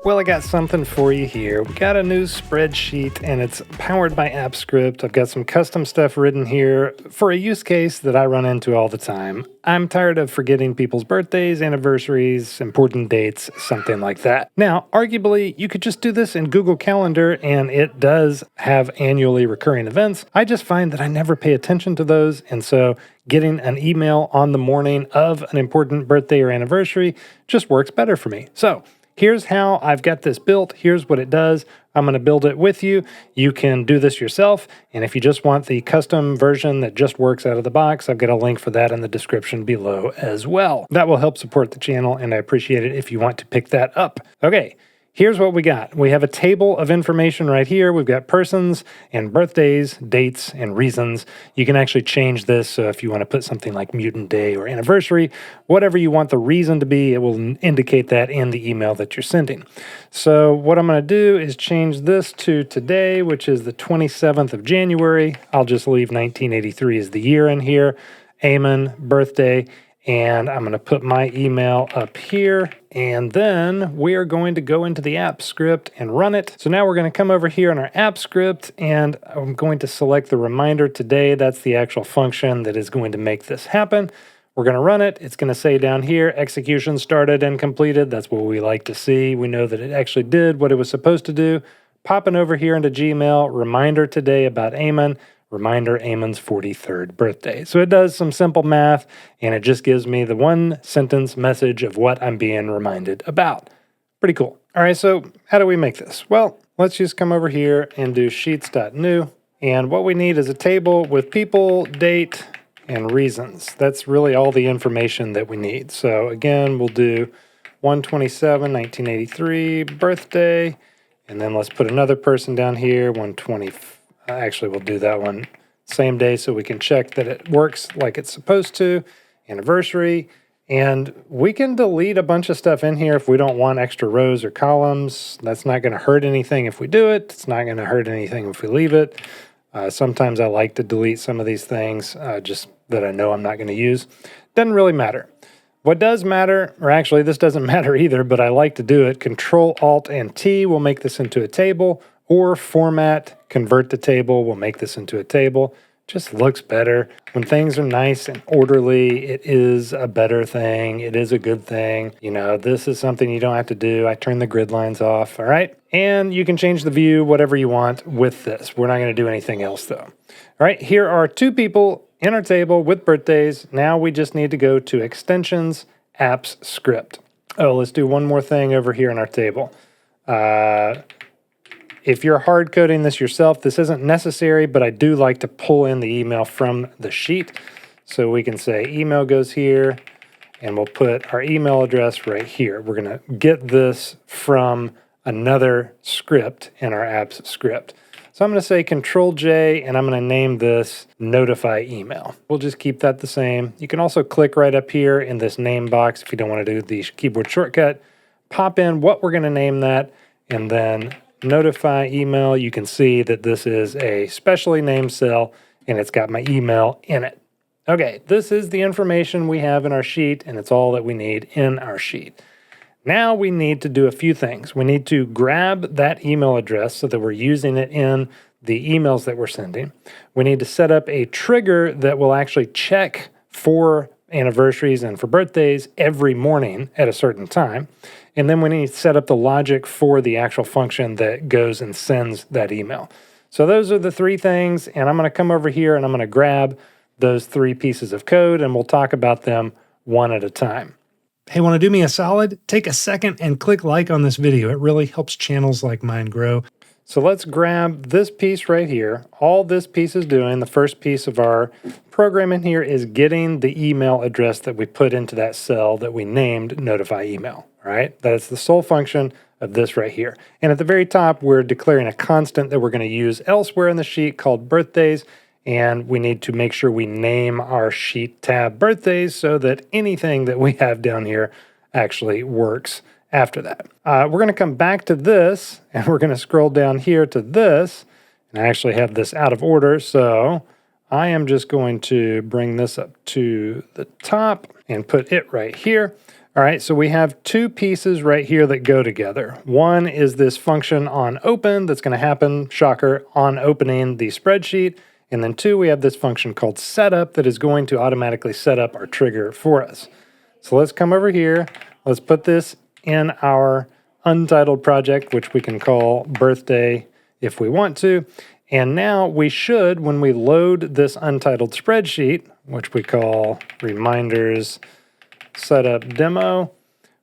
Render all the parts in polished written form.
Well, I got something for you here. We got a new spreadsheet and it's powered by AppScript. I've got some custom stuff written here for a use case that I run into all the time. I'm tired of forgetting people's birthdays, anniversaries, important dates, something like that. Now, arguably, you could just do this in Google Calendar and it does have annually recurring events. I just find that I never pay attention to those, and so getting an email on the morning of an important birthday or anniversary just works better for me. So, here's how I've got this built. Here's what it does. I'm going to build it with you. You can do this yourself. And if you just want the custom version that just works out of the box, I've got a link for that in the description below as well. That will help support the channel, and I appreciate it if you want to pick that up. Okay. Here's what we got. We have a table of information right here. We've got persons and birthdays, dates, and reasons. You can actually change this. So if you want to put something like mutant day or anniversary, whatever you want the reason to be, it will indicate that in the email that you're sending. So what I'm going to do is change this to today, which is the 27th of January. I'll just leave 1983 as the year in here. Amen, birthday. And I'm going to put my email up here, and then we are going to go into the app script and run it. So now we're going to come over here in our app script, and I'm going to select the reminder today. That's the actual function that is going to make this happen. We're going to run it. It's going to say down here, execution started and completed. That's what we like to see. We know that it actually did what it was supposed to do. Popping over here into Gmail, reminder today about Amen. Reminder, Amon's 43rd birthday. So it does some simple math, and it just gives me the one sentence message of what I'm being reminded about. Pretty cool. All right, so how do we make this? Well, let's just come over here and do sheets.new. And what we need is a table with people, date, and reasons. That's really all the information that we need. So again, we'll do 127, 1983, birthday. And then let's put another person down here, 120. Actually, we'll do that one same day so we can check that it works like it's supposed to. Anniversary. And we can delete a bunch of stuff in here if we don't want extra rows or columns. That's not going to hurt anything if we do it. It's not going to hurt anything if we leave it. Sometimes I like to delete some of these things just that I know I'm not going to use. Doesn't really matter. What does matter, or actually this doesn't matter either, but I like to do it. Control, Alt, and T will make this into a table. Or format, convert the table, we'll make this into a table. Just looks better. When things are nice and orderly, it is a better thing. It is a good thing. You know, this is something you don't have to do. I turn the grid lines off, all right? And you can change the view, whatever you want with this. We're not going to do anything else, though. All right, here are two people in our table with birthdays. Now we just need to go to Extensions, Apps, Script. Oh, let's do one more thing over here in our table. If you're hard coding this yourself, this isn't necessary, but I do like to pull in the email from the sheet. So we can say email goes here, and we'll put our email address right here. We're going to get this from another script in our apps script. So I'm going to say Control J, and I'm going to name this notify email. We'll just keep that the same. You can also click right up here in this name box if you don't want to do the keyboard shortcut. Pop in what we're going to name that, and then notify email. You can see that this is a specially named cell and it's got my email in it. Okay, this is the information we have in our sheet, and it's all that we need in our sheet. Now we need to do a few things. We need to grab that email address so that we're using it in the emails that we're sending. We need to set up a trigger that will actually check for anniversaries and for birthdays every morning at a certain time. And then we need to set up the logic for the actual function that goes and sends that email. So those are the three things, and I'm going to come over here and I'm going to grab those three pieces of code, and we'll talk about them one at a time. Hey, want to do me a solid? Take a second and click like on this video. It really helps channels like mine grow. So let's grab this piece right here. All this piece is doing, the first piece of our program in here is getting the email address that we put into that cell that we named notify email, all right? That's the sole function of this right here. And at the very top, we're declaring a constant that we're going to use elsewhere in the sheet called birthdays. And we need to make sure we name our sheet tab birthdays so that anything that we have down here actually works after that. We're going to come back to this, and we're going to scroll down here to this, and I actually have this out of order, so I am just going to bring this up to the top and put it right here. All right, so we have two pieces right here that go together. One is this function on open that's going to happen, shocker, on opening the spreadsheet. And then two, we have this function called setup that is going to automatically set up our trigger for us. So let's come over here. Let's put this in our untitled project, which we can call birthday if we want to. And now we should, when we load this untitled spreadsheet, which we call reminders setup demo,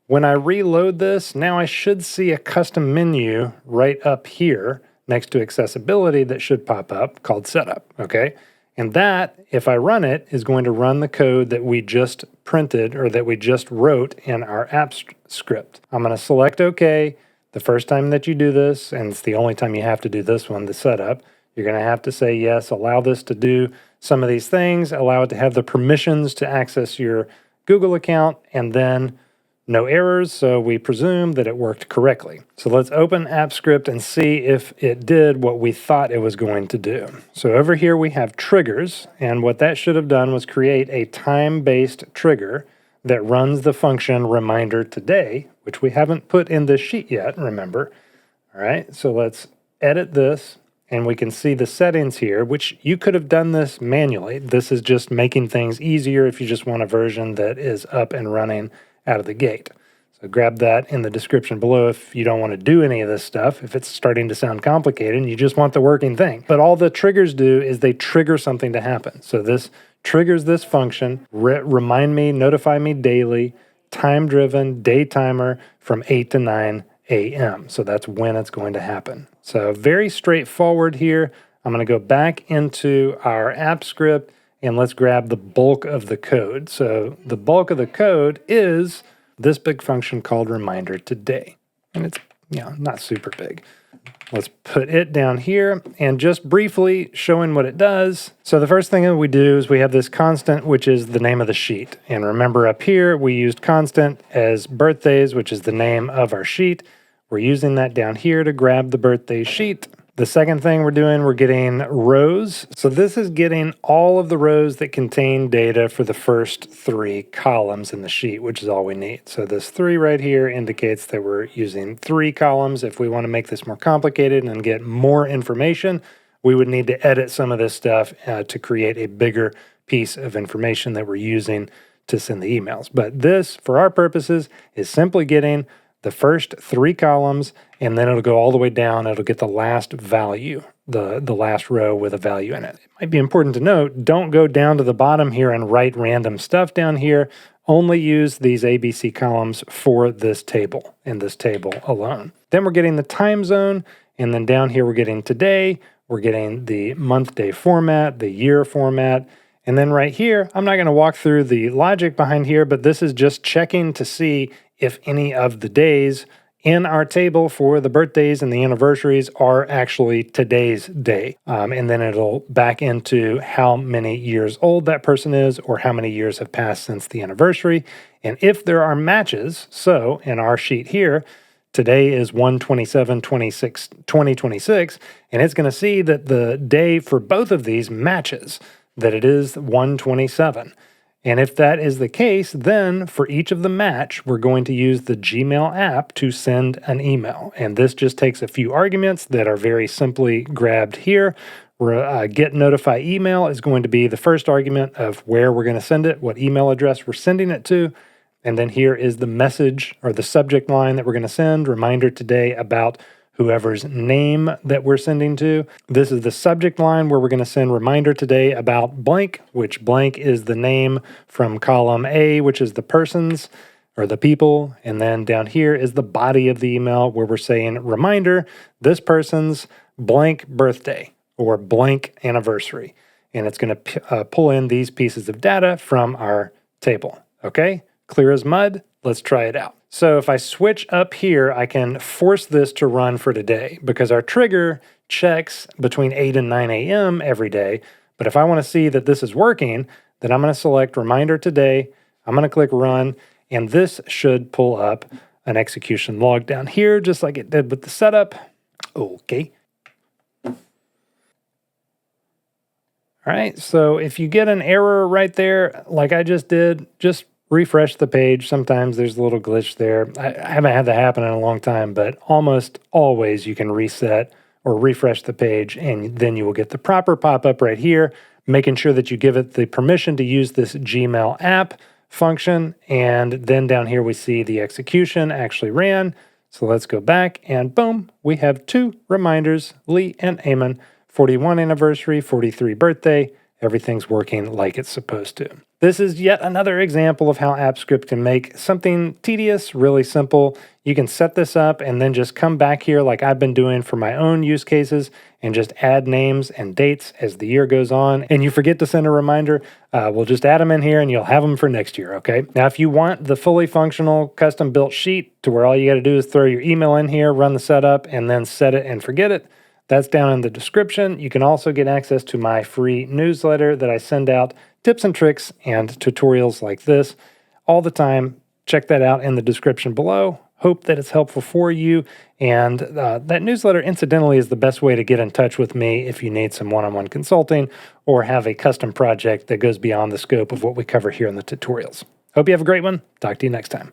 when I reload this, now I should see a custom menu right up here next to accessibility that should pop up called setup, okay? And that, if I run it, is going to run the code that we just printed or that we just wrote in our app script. I'm going to select OK. The first time that you do this, and it's the only time you have to do this one, the setup, you're going to have to say yes, allow this to do some of these things, allow it to have the permissions to access your Google account, and then no errors, so we presume that it worked correctly. So let's open AppScript and see if it did what we thought it was going to do. So over here we have triggers, and what that should have done was create a time-based trigger that runs the function reminder today, which we haven't put in this sheet yet, remember. All right, so let's edit this, and we can see the settings here, which you could have done this manually. This is just making things easier if you just want a version that is up and running out of the gate. So grab that in the description below if you don't want to do any of this stuff, if it's starting to sound complicated and you just want the working thing. But all the triggers do is they trigger something to happen. So this triggers this function, remind me, notify me daily, time-driven, day timer from 8 to 9 a.m. So that's when it's going to happen. So very straightforward here. I'm going to go back into our app script and let's grab the bulk of the code. So the bulk of the code is this big function called reminder today. And it's, not super big. Let's put it down here and just briefly showing what it does. So the first thing that we do is we have this constant, which is the name of the sheet. And remember up here, we used constant as birthdays, which is the name of our sheet. We're using that down here to grab the birthday sheet. The second thing we're doing, we're getting rows. So this is getting all of the rows that contain data for the first 3 columns in the sheet, which is all we need. So this 3 right here indicates that we're using 3 columns. If we want to make this more complicated and get more information, we would need to edit some of this stuff to create a bigger piece of information that we're using to send the emails. But this, for our purposes, is simply getting the first 3 columns, and then it'll go all the way down. It'll get the last value, the last row with a value in it. It might be important to note, don't go down to the bottom here and write random stuff down here. Only use these ABC columns for this table and this table alone. Then we're getting the time zone, and then down here we're getting today. We're getting the month-day format, the year format, and then right here, I'm not going to walk through the logic behind here, but this is just checking to see if any of the days in our table for the birthdays and the anniversaries are actually today's day. And then it'll back into how many years old that person is or how many years have passed since the anniversary. And if there are matches, so in our sheet here, today is 1/27/2026, and it's going to see that the day for both of these matches, that it is 1/27. And if that is the case, then for each of the match, we're going to use the Gmail app to send an email. And this just takes a few arguments that are very simply grabbed here. Get notify email is going to be the first argument of where we're going to send it, what email address we're sending it to. And then here is the message or the subject line that we're going to send, reminder today about whoever's name that we're sending to. This is the subject line where we're going to send reminder today about blank, which blank is the name from column A, which is the person's or the people. And then down here is the body of the email where we're saying reminder, this person's blank birthday or blank anniversary. And it's going to pull in these pieces of data from our table. Okay, clear as mud. Let's try it out. So if I switch up here, I can force this to run for today because our trigger checks between 8 and 9 a.m. every day. But if I want to see that this is working, then I'm going to select reminder today. I'm going to click run, and this should pull up an execution log down here, just like it did with the setup. Okay. All right, so if you get an error right there, like I just did, just refresh the page. Sometimes there's a little glitch there. I haven't had that happen in a long time, but almost always you can reset or refresh the page, and then you will get the proper pop-up right here, making sure that you give it the permission to use this Gmail app function. And then down here we see the execution actually ran. So let's go back and boom, we have 2 reminders, Lee and Eamon, 41 anniversary, 43 birthday. Everything's working like it's supposed to. This is yet another example of how AppScript can make something tedious really simple. You can set this up and then just come back here like I've been doing for my own use cases and just add names and dates as the year goes on. And you forget to send a reminder, we'll just add them in here and you'll have them for next year, okay? Now, if you want the fully functional custom built sheet to where all you got to do is throw your email in here, run the setup, and then set it and forget it, that's down in the description. You can also get access to my free newsletter that I send out tips and tricks and tutorials like this all the time. Check that out in the description below. Hope that it's helpful for you. And that newsletter, incidentally, is the best way to get in touch with me if you need some one-on-one consulting or have a custom project that goes beyond the scope of what we cover here in the tutorials. Hope you have a great one. Talk to you next time.